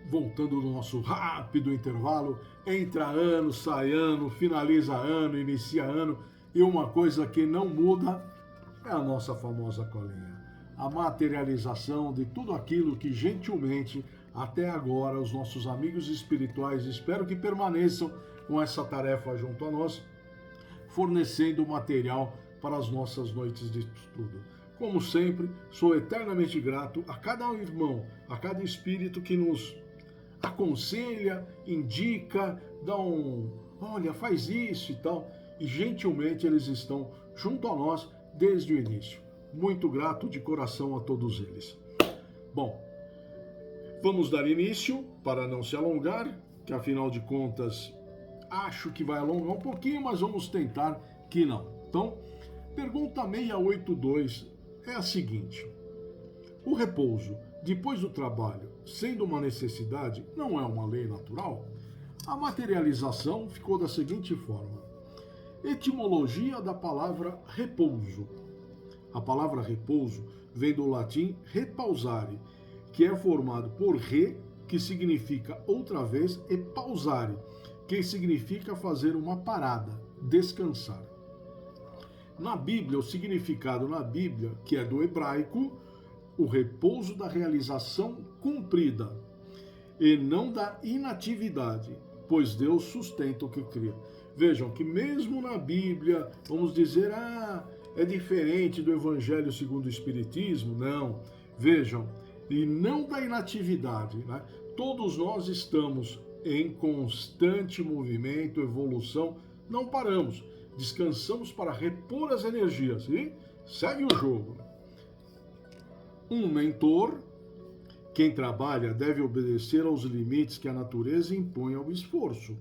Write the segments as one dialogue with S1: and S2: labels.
S1: voltando do nosso rápido intervalo, entra ano, sai ano, finaliza ano, inicia ano, e uma coisa que não muda é a nossa famosa colinha. A materialização de tudo aquilo que gentilmente, até agora, os nossos amigos espirituais, espero que permaneçam com essa tarefa junto a nós, fornecendo material para as nossas noites de estudo. Como sempre, sou eternamente grato a cada irmão, a cada espírito que nos aconselha, indica, dá olha, faz isso e tal, e gentilmente eles estão junto a nós desde o início. Muito grato de coração a todos eles. Bom, vamos dar início para não se alongar, que afinal de contas acho que vai alongar um pouquinho, mas vamos tentar que não. Então, pergunta 682 é a seguinte: o repouso depois do trabalho, sendo uma necessidade, não é uma lei natural? A materialização ficou da seguinte forma: etimologia da palavra repouso. A palavra repouso vem do latim repausare, que é formado por re, que significa outra vez, e pausare, que significa fazer uma parada, descansar. Na Bíblia, o significado na Bíblia, que é do hebraico, o repouso da realização cumprida, e não da inatividade, pois Deus sustenta o que cria. Vejam que mesmo na Bíblia, vamos dizer, é diferente do Evangelho segundo o Espiritismo, não. Vejam, e não da inatividade, né? Todos nós estamos em constante movimento, evolução, não paramos, descansamos para repor as energias e segue o jogo. Um mentor, quem trabalha, deve obedecer aos limites que a natureza impõe ao esforço.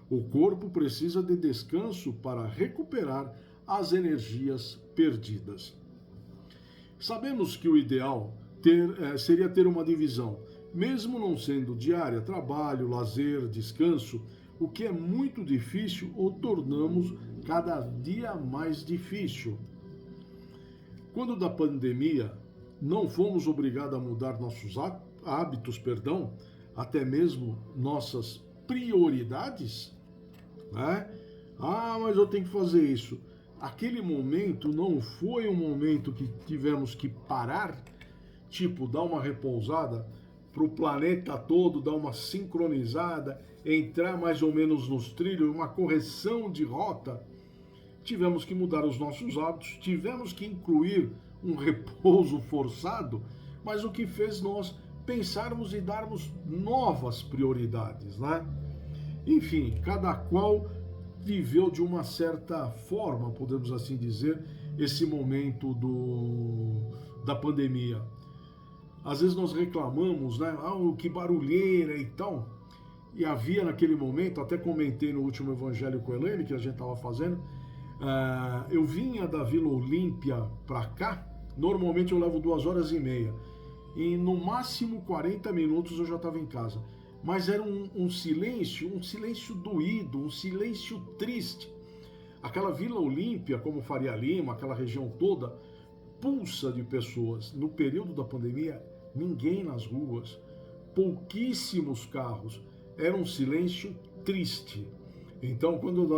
S1: O corpo precisa de descanso para recuperar as energias perdidas. Sabemos que o ideal seria ter uma divisão, mesmo não sendo diária, trabalho, lazer, descanso, o que é muito difícil ou tornamos cada dia mais difícil. Quando da pandemia, não fomos obrigados a mudar nossos hábitos, até mesmo nossas prioridades, né? Mas eu tenho que fazer isso. Aquele momento não foi um momento que tivemos que parar, tipo, dar uma repousada para o planeta todo, dar uma sincronizada, entrar mais ou menos nos trilhos, uma correção de rota. Tivemos que mudar os nossos hábitos, tivemos que incluir um repouso forçado, mas o que fez nós pensarmos e darmos novas prioridades, né? Enfim, cada qual viveu de uma certa forma, podemos assim dizer, esse momento da pandemia. Às vezes nós reclamamos, né? Que barulheira e tal. E havia naquele momento, até comentei no último Evangelho com a Helene, que a gente estava fazendo, eu vinha da Vila Olímpia para cá, normalmente eu levo 2h30, e no máximo 40 minutos eu já estava em casa. Mas era um silêncio doído, um silêncio triste. Aquela Vila Olímpia, como Faria Lima, aquela região toda, pulsa de pessoas. No período da pandemia, ninguém nas ruas, pouquíssimos carros, era um silêncio triste. Então, quando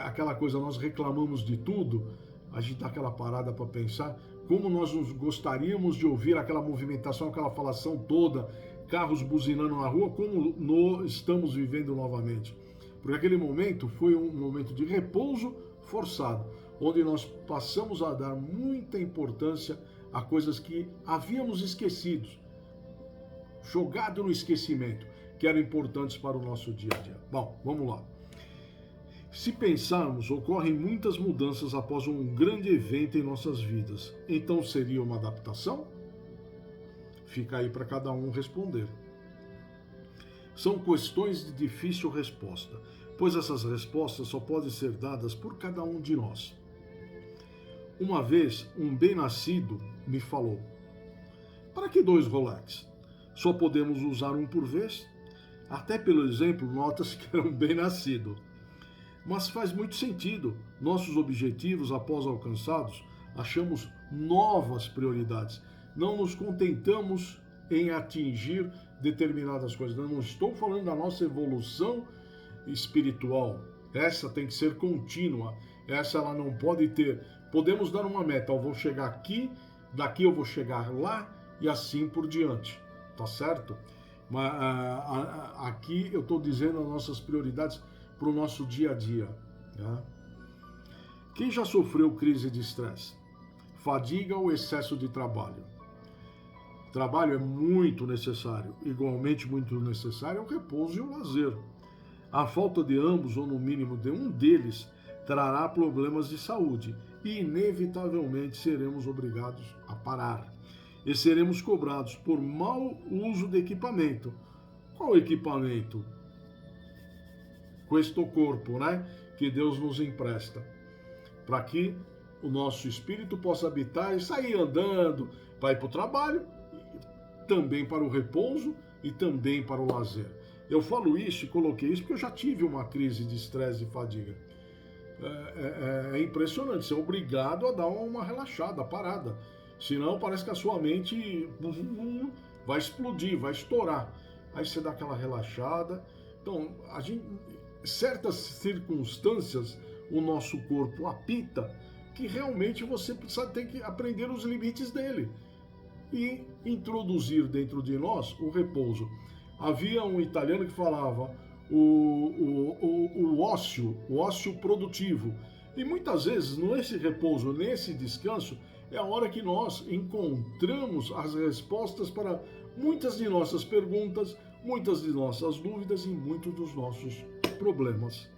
S1: aquela coisa, nós reclamamos de tudo, a gente dá aquela parada para pensar como nós gostaríamos de ouvir aquela movimentação, aquela falação toda, carros buzinando na rua, como estamos vivendo novamente. Porque aquele momento foi um momento de repouso forçado, onde nós passamos a dar muita importância a coisas que havíamos esquecido, jogado no esquecimento, que eram importantes para o nosso dia a dia. Bom, vamos lá. Se pensarmos, ocorrem muitas mudanças após um grande evento em nossas vidas. Então seria uma adaptação? Fica aí para cada um responder. São questões de difícil resposta, pois essas respostas só podem ser dadas por cada um de nós. Uma vez, um bem-nascido me falou: para que 2 Rolex? Só podemos usar um por vez? Até pelo exemplo, nota-se que era um bem-nascido. Mas faz muito sentido. Nossos objetivos, após alcançados, achamos novas prioridades. Não nos contentamos em atingir determinadas coisas. Eu não estou falando da nossa evolução espiritual. Essa tem que ser contínua. Essa ela não pode ter. Podemos dar uma meta. Eu vou chegar aqui, daqui eu vou chegar lá e assim por diante. Tá certo? Mas aqui eu estou dizendo as nossas prioridades para o nosso dia a dia. Né? Quem já sofreu crise de estresse? Fadiga ou excesso de trabalho? Trabalho é muito necessário. Igualmente muito necessário é o repouso e o lazer. A falta de ambos, ou no mínimo de um deles, trará problemas de saúde e inevitavelmente seremos obrigados a parar. E seremos cobrados por mau uso de equipamento. Qual equipamento? Questo corpo, né? Que Deus nos empresta. Para que o nosso espírito possa habitar e sair andando para ir para o trabalho, também para o repouso e também para o lazer. Eu falo isso e coloquei isso porque eu já tive uma crise de estresse e fadiga. É impressionante, você é obrigado a dar uma relaxada, parada. Senão parece que a sua mente vai explodir, vai estourar. Aí você dá aquela relaxada. Então, certas circunstâncias, o nosso corpo apita que realmente você tem que aprender os limites dele e introduzir dentro de nós o repouso. Havia um italiano que falava o ócio produtivo. E muitas vezes, nesse repouso, nesse descanso, é a hora que nós encontramos as respostas para muitas de nossas perguntas, muitas de nossas dúvidas e muitos dos nossos problemas.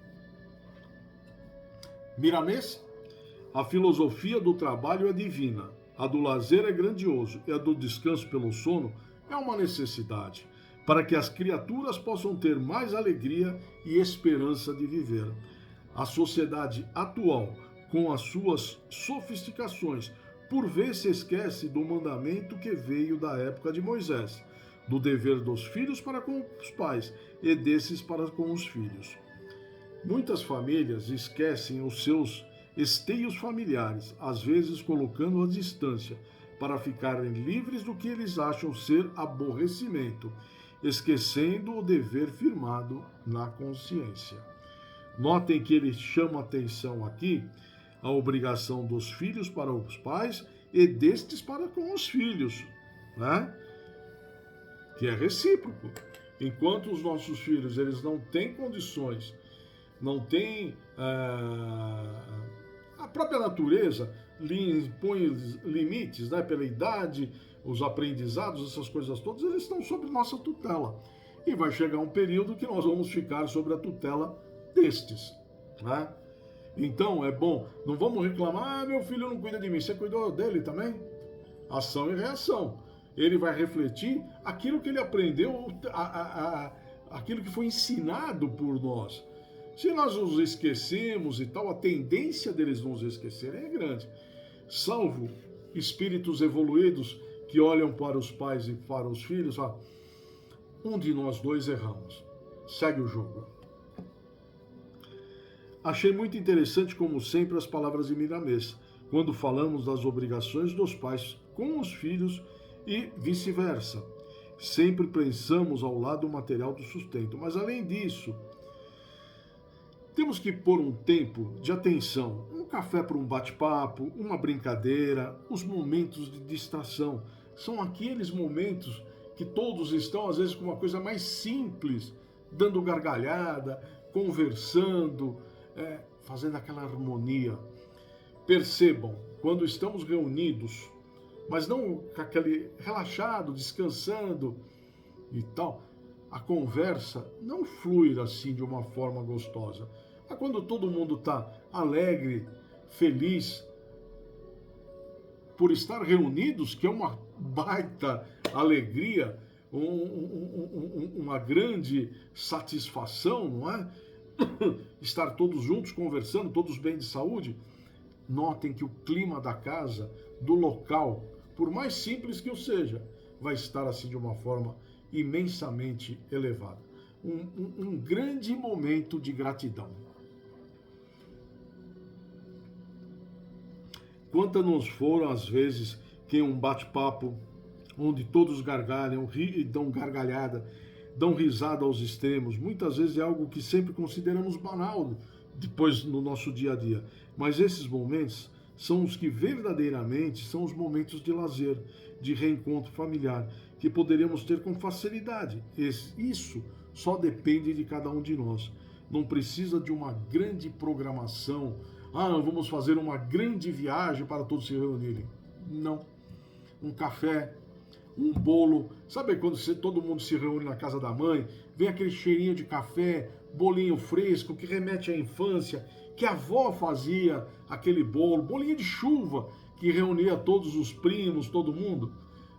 S1: Miramês, a filosofia do trabalho é divina, a do lazer é grandioso e a do descanso pelo sono é uma necessidade, para que as criaturas possam ter mais alegria e esperança de viver. A sociedade atual, com as suas sofisticações, por vezes se esquece do mandamento que veio da época de Moisés, do dever dos filhos para com os pais e desses para com os filhos. Muitas famílias esquecem os seus esteios familiares, às vezes colocando à distância, para ficarem livres do que eles acham ser aborrecimento, esquecendo o dever firmado na consciência. Notem que ele chama atenção aqui a obrigação dos filhos para os pais e destes para com os filhos, né? Que é recíproco. Enquanto os nossos filhos eles não têm condições, não têm a própria natureza impõe limites, né? Pela idade, os aprendizados, essas coisas todas, eles estão sob nossa tutela. E vai chegar um período que nós vamos ficar sob a tutela destes, né? Então é bom, não vamos reclamar, meu filho não cuida de mim, você cuidou dele também? Ação e reação. Ele vai refletir aquilo que ele aprendeu, aquilo que foi ensinado por nós. Se nós os esquecemos e tal, a tendência deles nos esquecerem é grande. Salvo espíritos evoluídos que olham para os pais e para os filhos, um de nós dois erramos. Segue o jogo. Achei muito interessante, como sempre, as palavras de Miramês, quando falamos das obrigações dos pais com os filhos e vice-versa. Sempre pensamos ao lado material do sustento, mas além disso, temos que pôr um tempo de atenção, um café para um bate-papo, uma brincadeira, os momentos de distração. São aqueles momentos que todos estão, às vezes, com uma coisa mais simples, dando gargalhada, conversando, fazendo aquela harmonia. Percebam, quando estamos reunidos, mas não com aquele relaxado, descansando e tal, a conversa não flui assim de uma forma gostosa. Mas quando todo mundo está alegre, feliz, por estar reunidos, que é uma baita alegria, uma grande satisfação, não é? Estar todos juntos conversando, todos bem de saúde. Notem que o clima da casa, do local, por mais simples que o seja, vai estar assim de uma forma imensamente elevada. Um grande momento de gratidão. Quantas nos foram as vezes que em um bate-papo onde todos gargalham, e dão gargalhada, dão risada aos extremos. Muitas vezes é algo que sempre consideramos banal depois no nosso dia a dia. Mas esses momentos são os que verdadeiramente são os momentos de lazer, de reencontro familiar, que poderíamos ter com facilidade. Isso só depende de cada um de nós. Não precisa de uma grande programação. Vamos fazer uma grande viagem para todos se reunirem. Não. Um café, um bolo. Sabe quando todo mundo se reúne na casa da mãe, vem aquele cheirinho de café, bolinho fresco que remete à infância, que a avó fazia aquele bolo, bolinho de chuva que reunia todos os primos, todo mundo.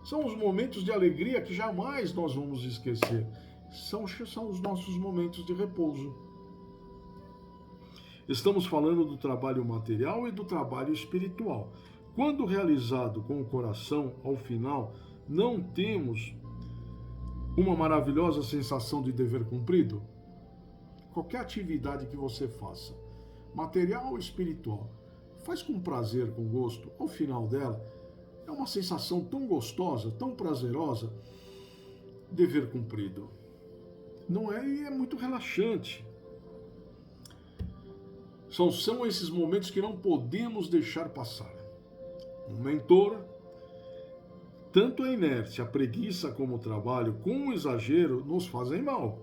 S1: São os momentos de alegria que jamais nós vamos esquecer. São os nossos momentos de repouso. Estamos falando do trabalho material e do trabalho espiritual. Quando realizado com o coração, ao final, não temos uma maravilhosa sensação de dever cumprido? Qualquer atividade que você faça, material ou espiritual, faz com prazer, com gosto, ao final dela, é uma sensação tão gostosa, tão prazerosa, dever cumprido. Não é? E é muito relaxante. São esses momentos que não podemos deixar passar. Um mentor, tanto a inércia, a preguiça como o trabalho, com o exagero, nos fazem mal.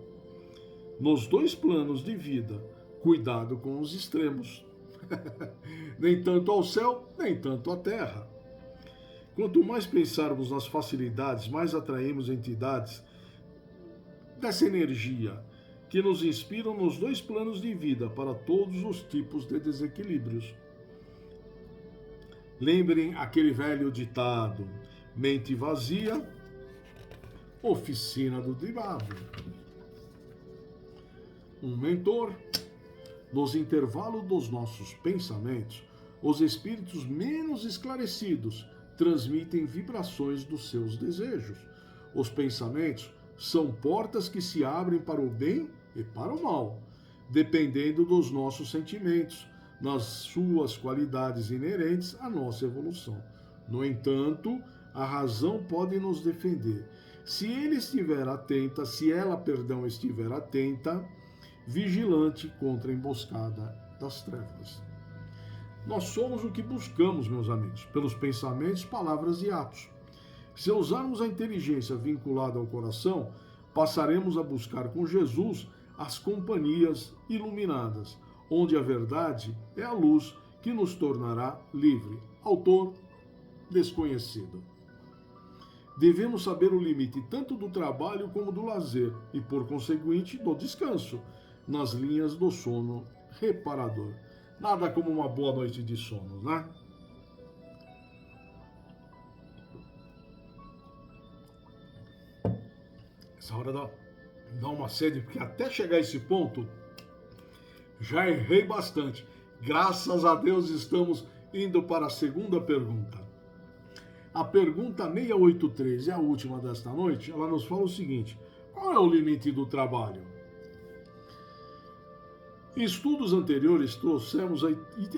S1: Nos dois planos de vida, cuidado com os extremos. Nem tanto ao céu, nem tanto à terra. Quanto mais pensarmos nas facilidades, mais atraímos entidades dessa energia que nos inspiram nos dois planos de vida para todos os tipos de desequilíbrios. Lembrem aquele velho ditado: mente vazia, oficina do diabo. Um mentor, nos intervalos dos nossos pensamentos, os espíritos menos esclarecidos transmitem vibrações dos seus desejos. Os pensamentos são portas que se abrem para o bem e para o mal, dependendo dos nossos sentimentos, nas suas qualidades inerentes à nossa evolução. No entanto, a razão pode nos defender. Se ela estiver atenta, vigilante contra a emboscada das trevas. Nós somos o que buscamos, meus amigos, pelos pensamentos, palavras e atos. Se usarmos a inteligência vinculada ao coração, passaremos a buscar com Jesus as companhias iluminadas, onde a verdade é a luz que nos tornará livre. Autor desconhecido. Devemos saber o limite tanto do trabalho como do lazer e, por conseguinte, do descanso, nas linhas do sono reparador. Nada como uma boa noite de sono, né? Essa hora dá uma sede, porque até chegar a esse ponto, já errei bastante. Graças a Deus estamos indo para a segunda pergunta. A pergunta 683, é a última desta noite, ela nos fala o seguinte: qual é o limite do trabalho? Em estudos anteriores, trouxemos a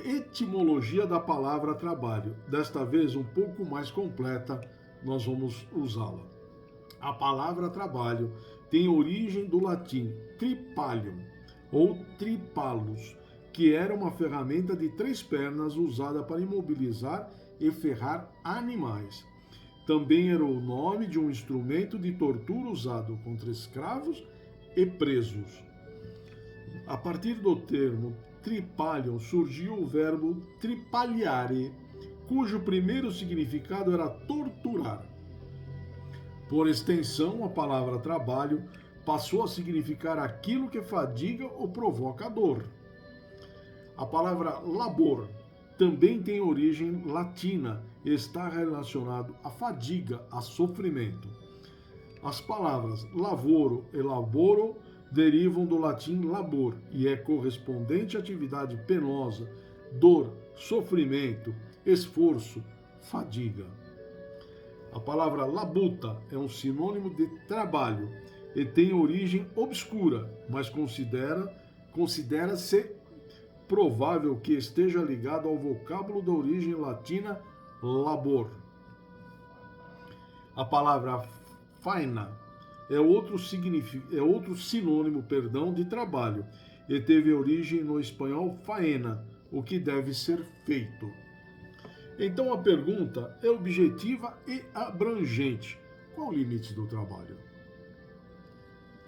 S1: etimologia da palavra trabalho. Desta vez, um pouco mais completa, nós vamos usá-la. A palavra trabalho tem origem do latim tripalium, ou tripalus, que era uma ferramenta de 3 pernas usada para imobilizar e ferrar animais. Também era o nome de um instrumento de tortura usado contra escravos e presos. A partir do termo tripalium surgiu o verbo tripaliare, cujo primeiro significado era torturar. Por extensão, a palavra trabalho passou a significar aquilo que fadiga ou provoca dor. A palavra labor também tem origem latina e está relacionado à fadiga, a sofrimento. As palavras lavoro e laboro derivam do latim labor e é correspondente à atividade penosa, dor, sofrimento, esforço, fadiga. A palavra labuta é um sinônimo de trabalho e tem origem obscura, mas considera-se provável que esteja ligado ao vocábulo da origem latina labor. A palavra faina é outro sinônimo, de trabalho, e teve origem no espanhol faena, o que deve ser feito. Então a pergunta é objetiva e abrangente. Qual o limite do trabalho?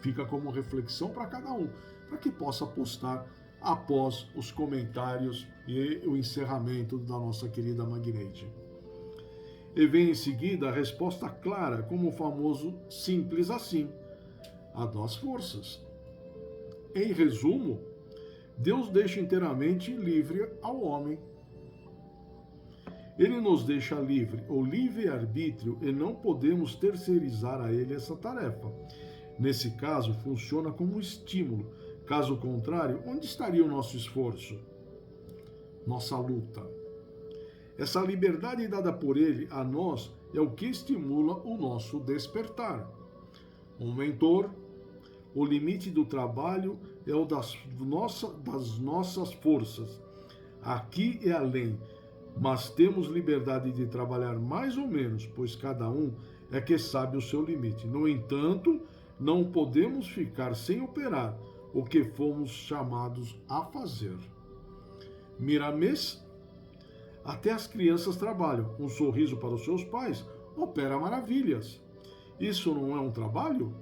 S1: Fica como reflexão para cada um, para que possa postar após os comentários e o encerramento da nossa querida Magneide. E vem em seguida a resposta clara, como o famoso simples assim: a das forças. Em resumo, Deus deixa inteiramente livre ao homem. Ele nos deixa livre, o livre-arbítrio, e não podemos terceirizar a ele essa tarefa. Nesse caso, funciona como um estímulo. Caso contrário, onde estaria o nosso esforço? Nossa luta. Essa liberdade dada por ele a nós é o que estimula o nosso despertar. Um mentor, o limite do trabalho é o das nossas forças. Aqui e além, mas temos liberdade de trabalhar mais ou menos, pois cada um é que sabe o seu limite. No entanto, não podemos ficar sem operar o que fomos chamados a fazer. Miramês, até as crianças trabalham. Um sorriso para os seus pais opera maravilhas. Isso não é um trabalho?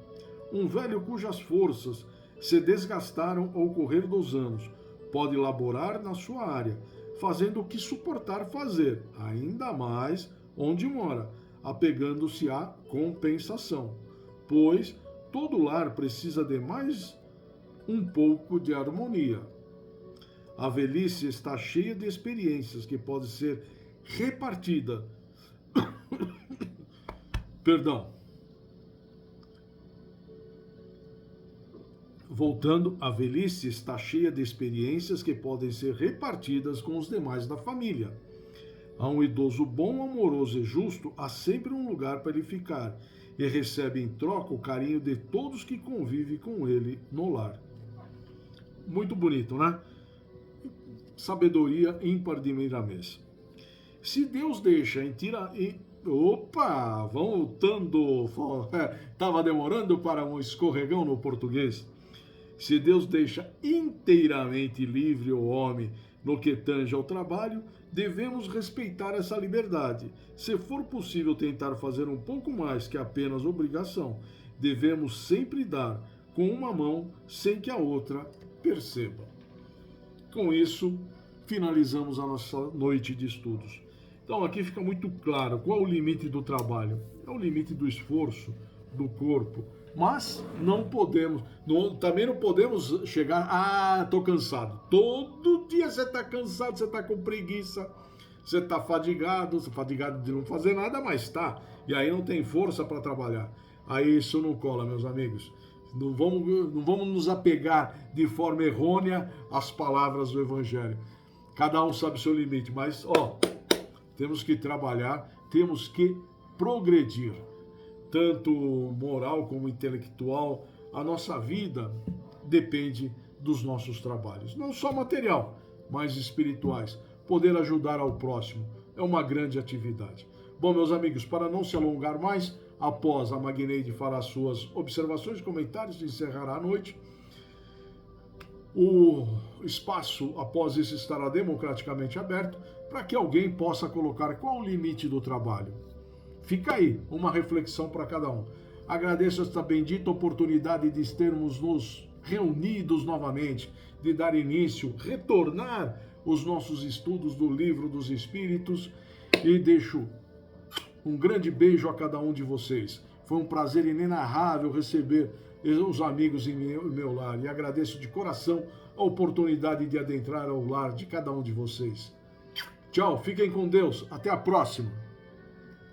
S1: Um velho cujas forças se desgastaram ao correr dos anos pode laborar na sua área, fazendo o que suportar fazer, ainda mais onde mora, apegando-se à compensação, pois todo lar precisa de mais um pouco de harmonia. A velhice está cheia de experiências que podem ser repartidas. Perdão. Voltando, a velhice está cheia de experiências que podem ser repartidas com os demais da família. A um idoso bom, amoroso e justo, há sempre um lugar para ele ficar, e recebe em troca o carinho de todos que convivem com ele no lar. Muito bonito, né? Sabedoria ímpar de Miramês. Se Deus deixa Opa, voltando. Estava demorando para um escorregão no português. Se Deus deixa inteiramente livre o homem no que tange ao trabalho, devemos respeitar essa liberdade. Se for possível tentar fazer um pouco mais que apenas obrigação, devemos sempre dar com uma mão sem que a outra perceba. Com isso, finalizamos a nossa noite de estudos. Então aqui fica muito claro qual é o limite do trabalho. É o limite do esforço, do corpo. Mas não podemos, também não podemos chegar, tô cansado. Todo dia você tá cansado, você tá com preguiça, você tá fadigado de não fazer nada, mas tá. E aí não tem força para trabalhar. Aí isso não cola, meus amigos. Não vamos nos apegar de forma errônea às palavras do Evangelho. Cada um sabe o seu limite, mas, temos que trabalhar, temos que progredir. Tanto moral como intelectual, a nossa vida depende dos nossos trabalhos. Não só material, mas espirituais. Poder ajudar ao próximo é uma grande atividade. Bom, meus amigos, para não se alongar mais, após a Magneide fará suas observações e comentários e encerrará a noite, o espaço após isso estará democraticamente aberto para que alguém possa colocar qual o limite do trabalho. Fica aí uma reflexão para cada um. Agradeço esta bendita oportunidade de termos nos reunidos novamente, de dar início, retornar os nossos estudos do Livro dos Espíritos, e deixo um grande beijo a cada um de vocês. Foi um prazer inenarrável receber os amigos em meu lar, e agradeço de coração a oportunidade de adentrar ao lar de cada um de vocês. Tchau, fiquem com Deus, até a próxima.